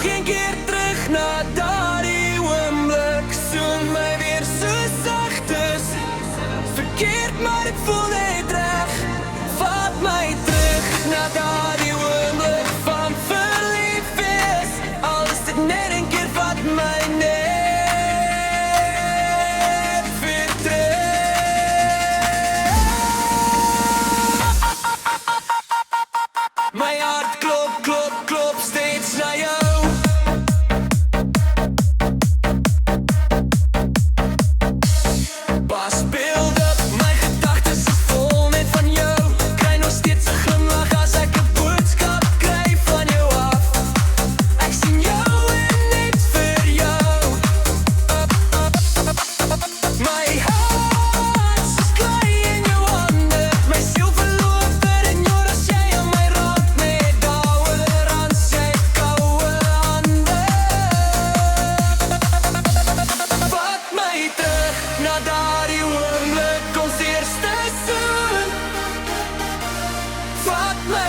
nog een keer terug naar daardie oomblik. Zoen my weer so sagtes. Verkeerd, maar ek voel net reg. Vat my terug naar daardie oomblik van verlief is. Al is dit net een keer, vat my net weer terug. My hart klop, klop, klop steeds naar jou. Na daardie oomblik, ons eerste soen. Vat my